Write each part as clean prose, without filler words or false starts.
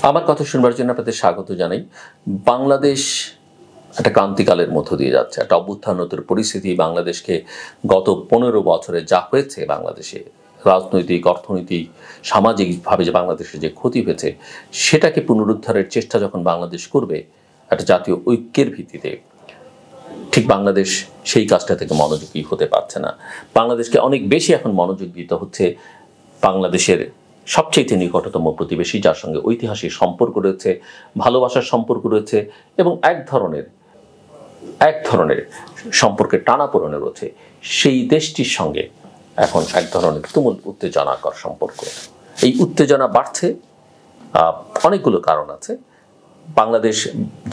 আমার কথা শুনবার জন্য আপনাদের স্বাগত জানাই। বাংলাদেশ একটা ক্রান্তিকালের মধ্য দিয়ে যাচ্ছে, একটা অভ্যুত্থানতর পরিস্থিতি। বাংলাদেশকে গত 15 বছরে যা হয়েছে, বাংলাদেশে রাজনৈতিক, অর্থনৈতিক, সামাজিকভাবে যে বাংলাদেশের যে ক্ষতি হয়েছে, সেটাকে পুনরুদ্ধারের চেষ্টা যখন বাংলাদেশ করবে একটা জাতীয় ঐক্যের ভিত্তিতে, ঠিক বাংলাদেশ সেই কাজটা থেকে মনোযোগী হতে পারছে না। বাংলাদেশকে অনেক বেশি এখন মনোযোগ দিতে হচ্ছে বাংলাদেশের সবচেয়ে নিকটতম প্রতিবেশী, যার সঙ্গে ঐতিহাসিক সম্পর্ক রয়েছে, ভালোবাসার সম্পর্ক রয়েছে এবং এক ধরনের সম্পর্কের টানাপোড়েনে রয়েছে, সেই দেশটির সঙ্গে এখন এক ধরনের তুমুল উত্তেজনাকর সম্পর্ক। এই উত্তেজনা বাড়ছে, অনেকগুলো কারণ আছে। বাংলাদেশ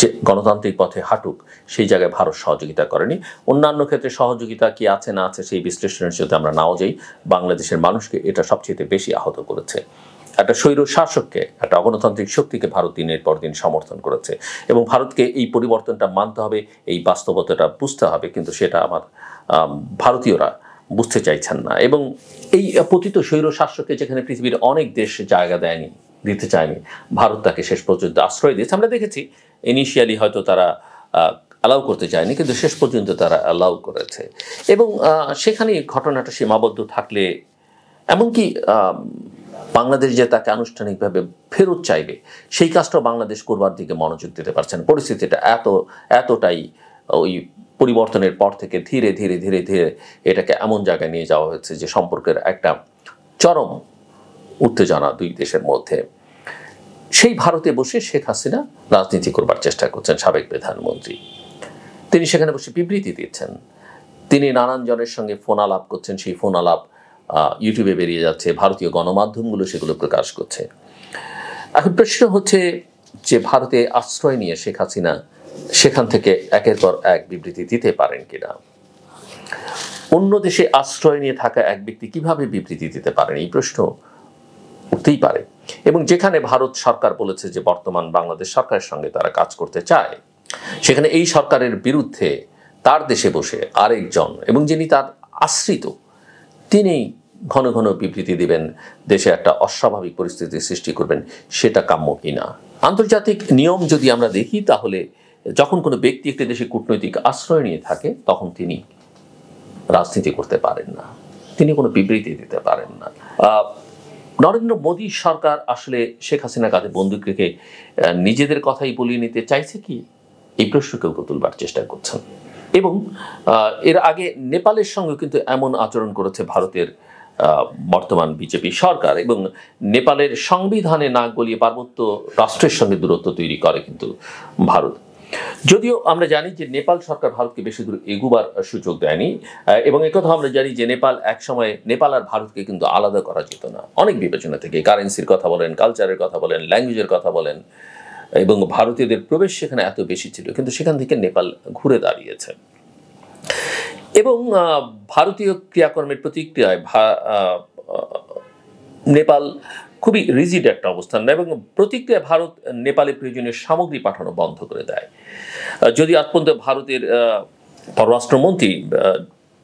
যে গণতান্ত্রিক পথে হাঁটুক, সেই জায়গায় ভারত সহযোগিতা করেনি। অন্যান্য ক্ষেত্রে সহযোগিতা কি আছে না আছে সেই বিশ্লেষণের সাথে আমরা নাও যাই, বাংলাদেশের মানুষকে এটা সবচেয়ে বেশি আহত করেছে। একটা স্বৈর শাসককে, একটা অগণতান্ত্রিক শক্তিকে ভারত দিনের পর দিন সমর্থন করেছে এবং ভারতকে এই পরিবর্তনটা মানতে হবে, এই বাস্তবতাটা বুঝতে হবে, কিন্তু সেটা আমার ভারতীয়রা বুঝতে চাইছেন না। এবং এই পতিত স্বৈর শাসককে যেখানে পৃথিবীর অনেক দেশ জায়গা দিতে চায়নি, ভারত তাকে শেষ পর্যন্ত আশ্রয় দিয়েছে। আমরা দেখেছি ইনিশিয়ালি হয়তো তারা অ্যালাউ করতে চায়নি, কিন্তু শেষ পর্যন্ত তারা অ্যালাউ করেছে। এবং সেখানে ঘটনাটা সীমাবদ্ধ থাকলে, এমনকি বাংলাদেশ যে তাকে আনুষ্ঠানিকভাবে ফেরত চাইবে, সেই কাজটাও বাংলাদেশ করবার দিকে মনোযোগ দিতে পারছে না। পরিস্থিতিটা এতটাই ওই পরিবর্তনের পর থেকে ধীরে ধীরে ধীরে ধীরে এটাকে এমন জায়গায় নিয়ে যাওয়া হয়েছে যে সম্পর্কের একটা চরম উত্তেজনা দুই দেশের মধ্যে। সেই ভারতে বসে শেখ হাসিনা রাজনীতি করবার চেষ্টা করছেন, সাবেক প্রধানমন্ত্রী। তিনি সেখানে বসে বিবৃতি দিচ্ছেন, তিনি নানান জনের সঙ্গে ফোন আলাপ করছেন। সেই ফোন আলাপ ইউটিউবে বেরিয়ে যাচ্ছে, ভারতীয় গণমাধ্যমগুলো সেগুলো প্রকাশ করছে। এখন প্রশ্ন হচ্ছে যে ভারতে আশ্রয় নিয়ে শেখ হাসিনা সেখান থেকে একের পর এক বিবৃতি দিতে পারেন কিনা। অন্য দেশে আশ্রয় নিয়ে থাকা এক ব্যক্তি কিভাবে বিবৃতি দিতে পারেন, এই প্রশ্ন উঠতেই পারে। এবং যেখানে ভারত সরকার বলেছে যে বর্তমান বাংলাদেশ সরকারের সঙ্গে তারা কাজ করতে চায়, সেখানে এই সরকারের বিরুদ্ধে তার দেশে বসে আরেকজন, এবং যিনি তার আশ্রিত, তিনি ঘন ঘন বিবৃতি দিবেন, দেশে একটা অস্বাভাবিক পরিস্থিতির সৃষ্টি করবেন, সেটা কাম্য কিনা। আন্তর্জাতিক নিয়ম যদি আমরা দেখি, তাহলে যখন কোনো ব্যক্তি একটি দেশে কূটনৈতিক আশ্রয় নিয়ে থাকে, তখন তিনি রাজনীতি করতে পারেন না, তিনি কোনো বিবৃতি দিতে পারেন না। নরেন্দ্র মোদী সরকার আসলে শেখ হাসিনা কাঁধে বন্দুক রেখে নিজেদের কথাই বলিয়ে নিতে চাইছে কি, এই প্রশ্ন কেউ তুলবার চেষ্টা করছেন। এবং এর আগে নেপালের সঙ্গে কিন্তু এমন আচরণ করেছে ভারতের বর্তমান বিজেপি সরকার, এবং নেপালের সংবিধানে নাক গলিয়ে পার্বত্য রাষ্ট্রের সঙ্গে দূরত্ব তৈরি করে কিন্তু ভারত। যদিও আমরা জানি যে নেপাল সরকার ভারতকে বেশি দূর এগুবার সুযোগ দেয়নি, এবং একথা আমরা জানি যে নেপাল আর ভারতকে কিন্তু আলাদা করা যেত না অনেক বিবেচনা থেকে। কারেন্সির কথা বলেন, কালচারের কথা বলেন, ল্যাঙ্গুয়েজের কথা বলেন, এবং ভারতীয়দের প্রবেশ সেখানে এত বেশি ছিল, কিন্তু সেখান থেকে নেপাল ঘুরে দাঁড়িয়েছে। এবং ভারতীয় ক্রিয়াকর্মের প্রতিক্রিয়ায় নেপাল খুবই রিজিড একটা অবস্থান নেয়, এবং প্রতিক্রিয়ায় ভারত নেপালে প্রয়োজনীয় সামগ্রী পাঠানো বন্ধ করে দেয়। যদি আজ পর্যন্ত ভারতের পররাষ্ট্রমন্ত্রী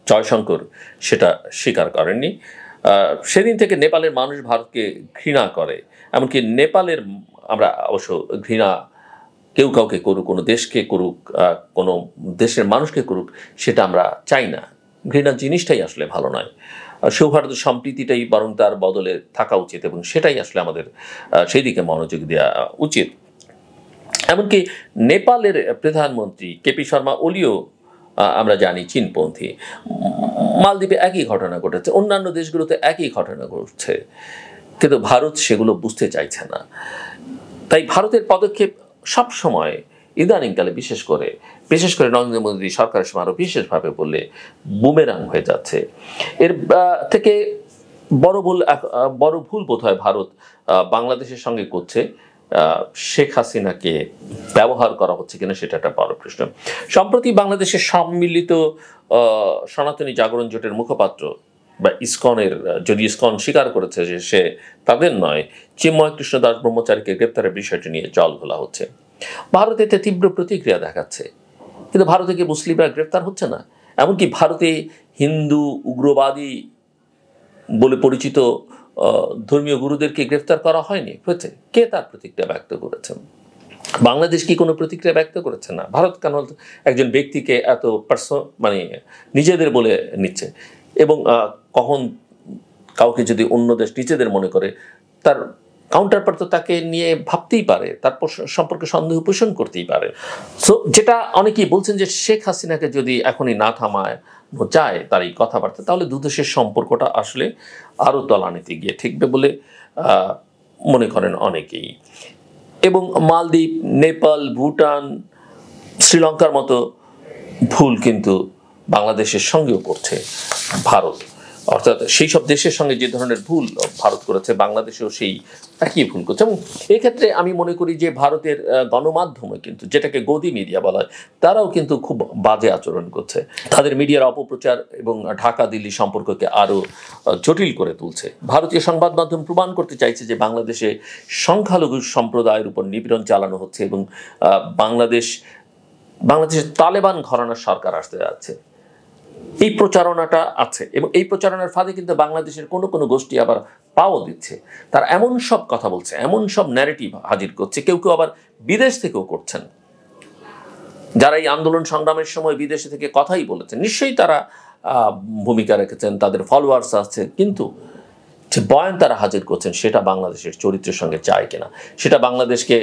জয়শঙ্কর সেটা স্বীকার করেননি। সেদিন থেকে নেপালের মানুষ ভারতকে ঘৃণা করে, এমনকি নেপালের, আমরা অবশ্য ঘৃণা কেউ কাউকে করুক, কোনো দেশকে করুক, কোনো দেশের মানুষকে করুক, সেটা আমরা চাই না। ঘৃণা জিনিসটাই আসলে ভালো নয়। সৌহার্দ্য সম্প্রীতিটাই বরং তার বদলে থাকা উচিত, এবং সেটাই আসলে আমাদের সেই দিকে মনোযোগ দেওয়া উচিত। এমনকি নেপালের প্রধানমন্ত্রী কেপি শর্মা ওলিও আমরা জানি চীনপন্থী। মালদ্বীপে একই ঘটনা ঘটেছে, অন্যান্য দেশগুলোতে একই ঘটনা ঘটছে, কিন্তু ভারত সেগুলো বুঝতে চাইছে না। তাই ভারতের পদক্ষেপ সবসময় ইদানিংকালে বিশেষ করে নরেন্দ্র মোদী সরকারের সময় আরও বিশেষভাবে বললে বুমেরাং হয়ে যাচ্ছে। এর থেকে বড় ভুল বোধ হয় ভারত বাংলাদেশের সঙ্গে করছে, শেখ হাসিনাকে ব্যবহার করা হচ্ছে কিনা সেটা একটা বড় প্রশ্ন। সম্প্রতি বাংলাদেশের সম্মিলিত সনাতনী জাগরণ জোটের মুখপাত্র বা ইসকনের, যদি ইসকন স্বীকার করেছে যে সে তাদের নয়, চিন্ময় কৃষ্ণ দাস ব্রহ্মচারীকে গ্রেপ্তারের বিষয়টি নিয়ে জল ঘোলা হচ্ছে। ভারত এতে তীব্র প্রতিক্রিয়া দেখাচ্ছে, কিন্তু ভারতে কি মুসলিমরা গ্রেপ্তার হচ্ছে না? এমনকি ভারতে হিন্দু উগ্রবাদী বলে পরিচিত ধর্মীয় গুরুদেরকে গ্রেফতার করা হয়নি? হয়েছে। কে তার প্রতিক্রিয়া ব্যক্ত করেছেন? বাংলাদেশ কি কোনো প্রতিক্রিয়া ব্যক্ত করেছে? না। ভারত কেন একজন ব্যক্তিকে এত মানে নিজেদের বলে নিচ্ছে? এবং কখন কাউকে যদি অন্য দেশ নিজেদের মনে করে, তার কাউন্টার পার্ট তো তাকে নিয়ে ভাবতেই পারে, তার সম্পর্কে সন্দেহ পোষণ করতেই পারে। সো যেটা অনেকেই বলছেন যে শেখ হাসিনাকে যদি এখনই না থামায় যায় তার এই কথাবার্তা, তাহলে দুদেশের সম্পর্কটা আসলে আরও তলানিতে গিয়ে ঠেকবে বলে মনে করেন অনেকেই। এবং মালদ্বীপ, নেপাল, ভুটান, শ্রীলঙ্কার মতো ভুল কিন্তু বাংলাদেশের সঙ্গেও করছে ভারত। অর্থাৎ সেই সব দেশের সঙ্গে যে ধরনের ভুল ভারত করেছে, বাংলাদেশেও সেই একই ভুল করছে। এবং এক্ষেত্রে আমি মনে করি যে ভারতের গণমাধ্যমে কিন্তু, যেটাকে গদি মিডিয়া বলা হয়, তারাও কিন্তু খুব বাজে আচরণ করছে। তাদের মিডিয়ার অপপ্রচার এবং ঢাকা দিল্লি সম্পর্ককে আরও জটিল করে তুলছে। ভারতীয় সংবাদ মাধ্যম প্রমাণ করতে চাইছে যে বাংলাদেশে সংখ্যালঘু সম্প্রদায়ের উপর নিপীড়ন চালানো হচ্ছে এবং বাংলাদেশের তালেবান ঘরানার সরকার আসতে যাচ্ছে। এই প্রচারণাটা আছে এবং এই প্রচারণার ফাঁদে কিন্তু বাংলাদেশের কোনো কোনো গোষ্ঠী আবার পাও দিচ্ছে। তারা এমন সব কথা বলছে, এমন সব ন্যারেটিভ হাজির করছে, কেউ কেউ আবার বিদেশ থেকেও করছেন, যারা এই আন্দোলন সংগ্রামের সময় বিদেশে থেকে কথাই বলেছেন। নিশ্চয়ই তারা ভূমিকা রেখেছেন, তাদের ফলোয়ার্স আছে, কিন্তু যে বয়ান তারা হাজির করছেন সেটা বাংলাদেশের চরিত্রের সঙ্গে যায় কিনা, সেটা বাংলাদেশকে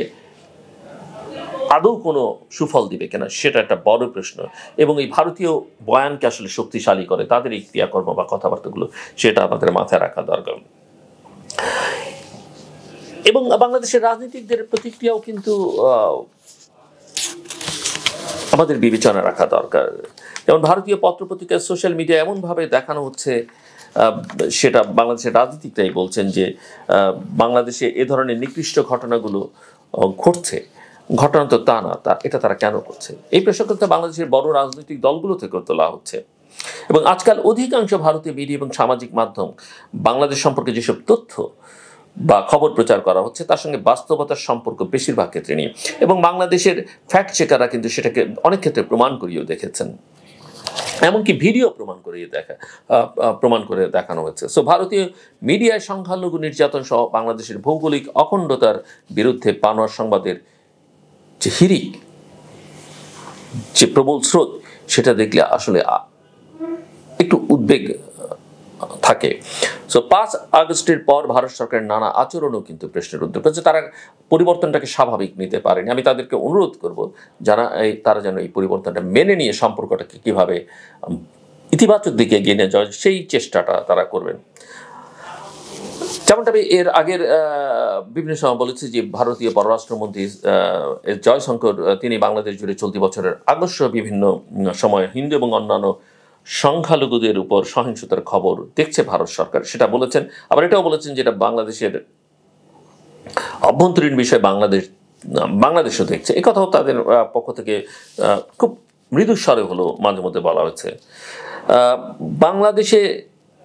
আদৌ কোনো সুফল দিবে কিনা, সেটা একটা বড় প্রশ্ন। এবং এই ভারতীয় বয়ানকে আসলে শক্তিশালী করে তাদের এই ক্রিয়াকর্ম বা কথাবার্তাগুলো, সেটা আমাদের মাথায় রাখা দরকার। এবং বাংলাদেশের রাজনীতিকদের প্রতিক্রিয়াও কিন্তু আমাদের বিবেচনা রাখা দরকার। যেমন ভারতীয় পত্রপত্রিকায়, সোশ্যাল মিডিয়া এমনভাবে দেখানো হচ্ছে, সেটা বাংলাদেশের রাজনীতিকরাই বলছেন যে বাংলাদেশে এ ধরনের নিকৃষ্ট ঘটনাগুলো ঘটছে। ঘটনা তো তা না, এটা তারা কেন করছে? এই প্রশ্ন কিন্তু বাংলাদেশের বড় রাজনৈতিক দলগুলো থেকেও তোলা হচ্ছে। এবং আজকাল অধিকাংশ ভারতীয় মিডিয়া এবং সামাজিক মাধ্যম বাংলাদেশ সম্পর্কে যেসব তথ্য বা খবর প্রচার করা হচ্ছে তার সঙ্গে বাস্তবতার সম্পর্ক বেশিরভাগ ক্ষেত্রে নেই। এবং বাংলাদেশের ফ্যাক্ট চেকাররা কিন্তু সেটাকে অনেক ক্ষেত্রে প্রমাণ করিয়েও দেখেছেন, এমনকি ভিডিও প্রমাণ করে দেখানো হয়েছে। সো ভারতীয় মিডিয়ায় সংখ্যালঘু নির্যাতন সহ বাংলাদেশের ভৌগোলিক অখণ্ডতার বিরুদ্ধে পানোয়ার সংবাদের যে হিড়িক, যে প্রবল স্রোত, সেটা দেখলে আসলে একটু উদ্বেগ থাকে। সো ৫ আগস্টের পর ভারত সরকারের নানা আচরণও কিন্তু প্রশ্নের উদ্যোগ করছে। তারা পরিবর্তনটাকে স্বাভাবিক নিতে পারেনি। আমি তাদেরকে অনুরোধ করব তারা যেন এই পরিবর্তনটা মেনে নিয়ে সম্পর্কটাকে কীভাবে ইতিবাচক দিকে এগিয়ে নিয়ে যাওয়া সেই চেষ্টাটা তারা করবেন। যেমনটা আমি এর আগের বিভিন্ন সময় বলেছি যে ভারতীয় পররাষ্ট্রমন্ত্রী জয়শঙ্কর, তিনি বাংলাদেশ জুড়ে চলতি বছরের আগস্ট বিভিন্ন সময় হিন্দু এবং অন্যান্য সংখ্যালঘুদের উপর সহিংসতার খবর দেখছে ভারত সরকার, সেটা বলেছেন। আবার এটাও বলেছেন যেটা বাংলাদেশের অভ্যন্তরীণ বিষয়, বাংলাদেশও দেখছে। এই কথাও তাদের পক্ষ থেকে খুব মৃদুস্বরে হলো মাঝে মধ্যে বলা হয়েছে। বাংলাদেশে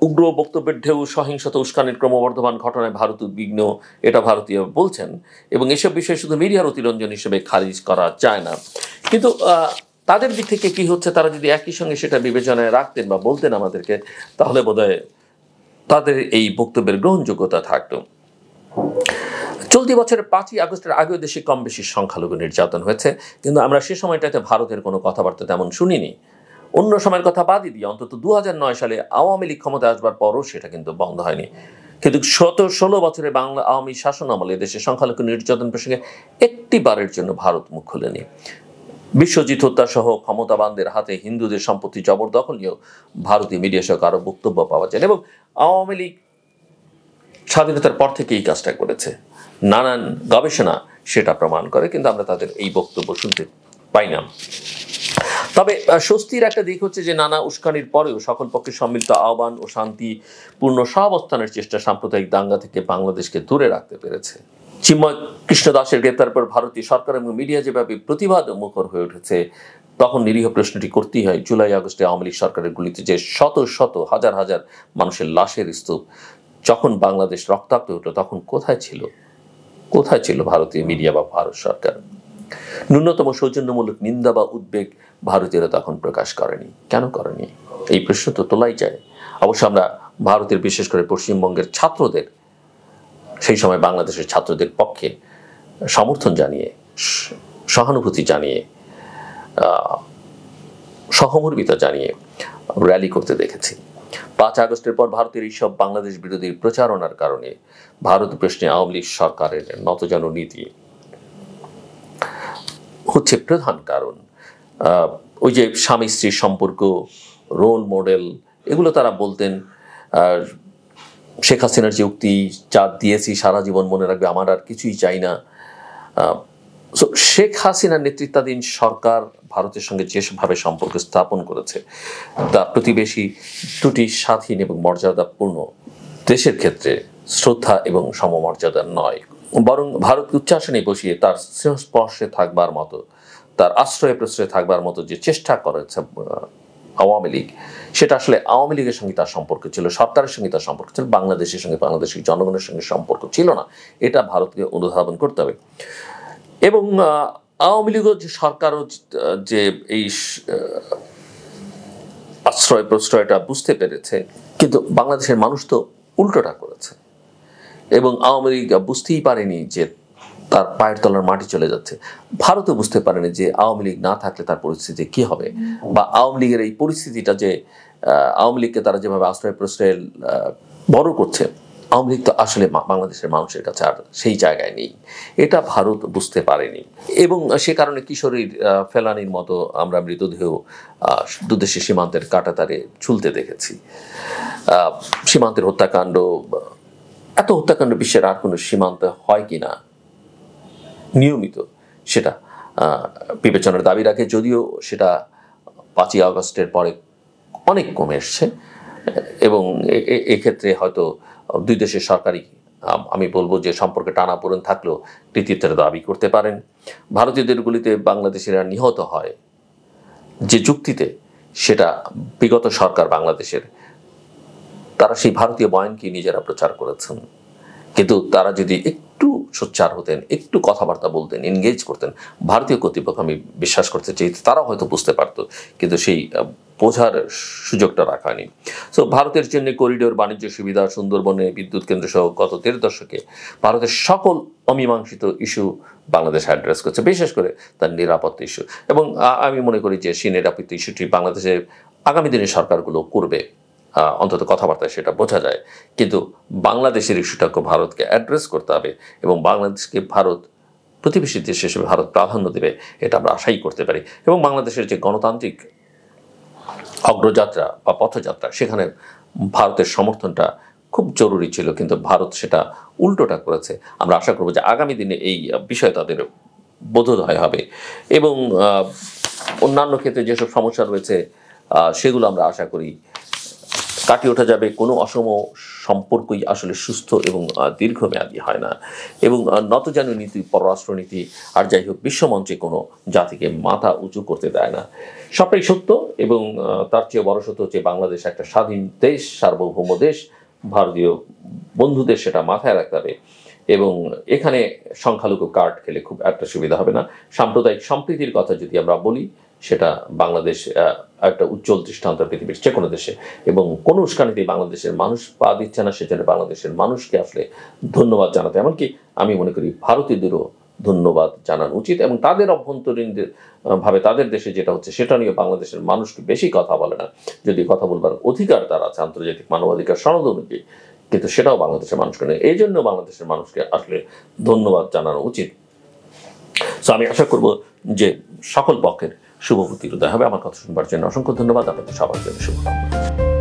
উগ্র বক্তব্যের ঢেউ, সহিংসতা, উস্কানির ক্রমবর্ধমান ঘটনায় ভারত উদ্বিগ্ন, এটা ভারতীয় বলছেন। এবং এসব বিষয়ে শুধু মিডিয়ার অতিরঞ্জন হিসেবে খারিজ করা যায় না। কিন্তু তাদের দিক থেকে কি হচ্ছে, তারা যদি একই সঙ্গে সেটা বিবেচনায় রাখতেন বা বলতেন আমাদেরকে, তাহলে বোধহয় তাদের এই বক্তব্যের গ্রহণযোগ্যতা থাকতো। চলতি বছরের ৫ই আগস্টের আগেও দেশে কম বেশি সংখ্যালঘু নির্যাতন হয়েছে, কিন্তু আমরা সে সময়টাতে ভারতের কোনো কথাবার্তা তেমন শুনিনি। অন্য সময়ের কথা বাদই দিয়ে অন্তত ২০০৯ সালে আওয়ামী লীগ ক্ষমতায় আসবার পরও সেটা কিন্তু বন্ধ হয়নি। কিন্তু ১৬ বছরে বাংলা আওয়ামী শাসন আমলে দেশে সংখ্যালঘু নির্যাতন প্রসঙ্গে একটি বারের জন্য ভারত মুখ খুলেনি। বিশ্বজিৎ হত্যা সহ ক্ষমতাবানদের হাতে হিন্দুদের সম্পত্তি জবরদখল নিয়েও ভারতীয় মিডিয়া সহ কারো বক্তব্য পাওয়া যায়। এবং আওয়ামী লীগ স্বাধীনতার পর থেকে এই কাজটা করেছে, নানান গবেষণা সেটা প্রমাণ করে, কিন্তু আমরা তাদের এই বক্তব্য শুনতে পাই না। তবে স্বস্তির একটা দিক হচ্ছে যে নানা উস্কানির পরেও সকল পক্ষের সম্মিলিত আহ্বান ও শান্তিপূর্ণ সহাবস্থানের চেষ্টা সাম্প্রদায়িক দাঙ্গা থেকে বাংলাদেশকে দূরে রাখতে পেরেছে। চিন্ময় কৃষ্ণ দাসের গ্রেপ্তার পর ভারতীয় সরকার এবং মিডিয়া যেভাবে প্রতিবাদ মুখর হয়ে উঠেছে, তখন নিরীহ প্রশ্নটি করতেই হয়, জুলাই আগস্টে আওয়ামী লীগ সরকারের গুলিতে যে শত শত হাজার হাজার মানুষের লাশের স্তূপ যখন বাংলাদেশ রক্তাক্ত উঠল, তখন কোথায় ছিল ভারতীয় মিডিয়া বা ভারত সরকার? ন্যূনতম সৌজন্যমূলক নিন্দা বা উদ্বেগ ভারতীয়রা তখন প্রকাশ করেনি। কেন করেনি? এই প্রশ্ন তো তোলাই যায়। অবশ্য আমরা ভারতের বিশেষ করে পশ্চিমবঙ্গের ছাত্রদের সেই সময় বাংলাদেশের ছাত্রদের পক্ষে সমর্থন জানিয়ে, সহানুভূতি জানিয়ে, সহমর্মিতা জানিয়ে র্যালি করতে দেখেছি। 5 আগস্টের পর ভারতের এইসব বাংলাদেশ বিরোধী প্রচারণার কারণে ভারত প্রশ্নে আওয়ামী লীগ সরকারের নতজানু নীতি হচ্ছে প্রধান কারণ। ওই যে স্বামী স্ত্রীর সম্পর্ক, রোল মডেল, এগুলো তারা বলতেন। শেখ হাসিনার যে উক্তি, যা দিয়েছি সারা জীবন মনে রাখবে, আমার আর কিছুই চাই না। শেখ হাসিনার নেতৃত্বাধীন সরকার ভারতের সঙ্গে যেভাবে সম্পর্ক স্থাপন করেছে তা প্রতিবেশী দুটি স্বাধীন এবং মর্যাদাপূর্ণ দেশের ক্ষেত্রে শ্রদ্ধা এবং সমমর্যাদার নয়, বরং ভারতকে উচ্চাসনে বসিয়ে তার স্পর্শে থাকবার মতো, তার আশ্রয়ে প্রশ্রয়ে থাকবার মতো যে চেষ্টা করেছে আওয়ামী লীগ, সেটা আসলে আওয়ামী লীগের সঙ্গে তার সম্পর্ক ছিল, সরকারের সঙ্গে তার সম্পর্ক ছিল, বাংলাদেশের সঙ্গে, বাংলাদেশের জনগণের সঙ্গে সম্পর্ক ছিল না। এটা ভারতকে অনুধাবন করতে হবে। এবং আওয়ামী লীগও যে সরকারও যে এই আশ্রয় প্রশ্রয়টা বুঝতে পেরেছে, কিন্তু বাংলাদেশের মানুষ তো উল্টোটা করেছে। এবং আওয়ামী লীগ বুঝতেই পারেনি যে তার পায়ের তলার মাটি চলে যাচ্ছে। ভারতও বুঝতে পারেনি যে আওয়ামী লীগ না থাকলে তার পরিস্থিতি কি হবে, বা আওয়ামী লীগের এই পরিস্থিতিটা যে আওয়ামী লীগকে তারা যেভাবে আশ্রয় প্রশ্রয়ে বড় করছে, আওয়ামী লীগ তো আসলে বাংলাদেশের মানুষের কাছে আর সেই জায়গায় নেই। এটা ভারত বুঝতে পারেনি। এবং সে কারণে কিশোরীর ফেলানির মতো আমরা মৃতদেহ দুদেশের সীমান্তের কাঁটাতারে ঝুলতে দেখেছি। সীমান্তের হত্যাকাণ্ড, এত হত্যাকাণ্ড বিশ্বের আর কোনো সীমান্তে হয় কিনা নিয়মিত সেটা বিবেচনার দাবি রাখে, যদিও সেটা 5ই আগস্টের পরে অনেক কমে এসছে। এবং এক্ষেত্রে হয়তো দুই দেশের সরকারই, আমি বলবো যে সম্পর্কে টানাপোড়েন থাকলেও কৃতিত্বের দাবি করতে পারেন। ভারতীয়দের গুলিতে বাংলাদেশিরা নিহত হয় যে যুক্তিতে, সেটা বিগত সরকার বাংলাদেশের, তারা সেই ভারতীয় বয়ানকে নিজেরা প্রচার করেছেন। কিন্তু তারা যদি একটু সোচ্চার হতেন, একটু কথাবার্তা বলতেন, এনগেজ করতেন, ভারতীয় কর্তৃপক্ষ আমি বিশ্বাস করতে চাই তারাও হয়তো বুঝতে পারতো, কিন্তু সেই বোঝার সুযোগটা রাখা হয়নি। সো ভারতের জন্য করিডোর, বাণিজ্য সুবিধা, সুন্দরবনে বিদ্যুৎ কেন্দ্র সহ গত 13 দশকে ভারতের সকল অমীমাংসিত ইস্যু বাংলাদেশ অ্যাড্রেস করছে, বিশেষ করে তার নিরাপত্তা ইস্যু। এবং আমি মনে করি যে সেই নিরাপত্তা ইস্যুটি বাংলাদেশে আগামী দিনের সরকারগুলো করবে, অন্তত কথাবার্তায় সেটা বোঝা যায়। কিন্তু বাংলাদেশের ইস্যুটাকে ভারতকে অ্যাড্রেস করতে হবে, এবং বাংলাদেশকে ভারত প্রতিবেশী দেশ হিসেবে ভারত প্রাধান্য দেবে, এটা আমরা আশাই করতে পারি। এবং বাংলাদেশের যে গণতান্ত্রিক অগ্রযাত্রা বা পথযাত্রা, সেখানে ভারতের সমর্থনটা খুব জরুরি ছিল, কিন্তু ভারত সেটা উল্টোটা করেছে। আমরা আশা করব যে আগামী দিনে এই বিষয় তাদের বোধোদয় হবে, এবং অন্যান্য ক্ষেত্রে যেসব সমস্যা রয়েছে সেগুলো আমরা আশা করি কাটিয়ে ওঠা যাবে। কোনো অসম সম্পর্কই আসলে সুস্থ এবং দীর্ঘমেয়াদী হয় না। এবং নতজানু নীতি, পররাষ্ট্রনীতি আর যাই হোক বিশ্বমঞ্চে কোনো জাতিকে মাথা উঁচু করতে দেয় না। সবটাই সত্য, এবং তার চেয়ে বড় সত্য হচ্ছে বাংলাদেশ একটা স্বাধীন দেশ, সার্বভৌম দেশ। ভারতীয় বন্ধুদের সেটা মাথায় রাখতে হবে। এবং এখানে সংখ্যালঘু কার্ড খেলে খুব একটা সুবিধা হবে না। সাম্প্রদায়িক সম্প্রীতির কথা যদি আমরা বলি, সেটা বাংলাদেশ একটা উজ্জ্বল দৃষ্টান্ত পৃথিবীর যে কোনো দেশে। এবং কোনো উস্কানিতেই বাংলাদেশের মানুষ পা দিচ্ছে না, সেজন্য বাংলাদেশের মানুষকে আসলে ধন্যবাদ জানাতে, এমনকি আমি মনে করি ভারতীয়দেরও ধন্যবাদ জানানো উচিত। এবং তাদের অভ্যন্তরীণ ভাবে তাদের দেশে যেটা হচ্ছে সেটা নিয়ে বাংলাদেশের মানুষকে বেশি কথা বলে না, যদি কথা বলবার অধিকার তার আছে আন্তর্জাতিক মানবাধিকার সনদ অনুযায়ী, কিন্তু সেটাও বাংলাদেশের মানুষকে নেই। এই জন্য বাংলাদেশের মানুষকে আসলে ধন্যবাদ জানানো উচিত। সো আমি আশা করব যে সকল পক্ষের শুভ প্রতিরোধ হবে। আমার কথা শুনবার জন্য অসংখ্য ধন্যবাদ। আপনাদের সবার জন্য শুভকামনা।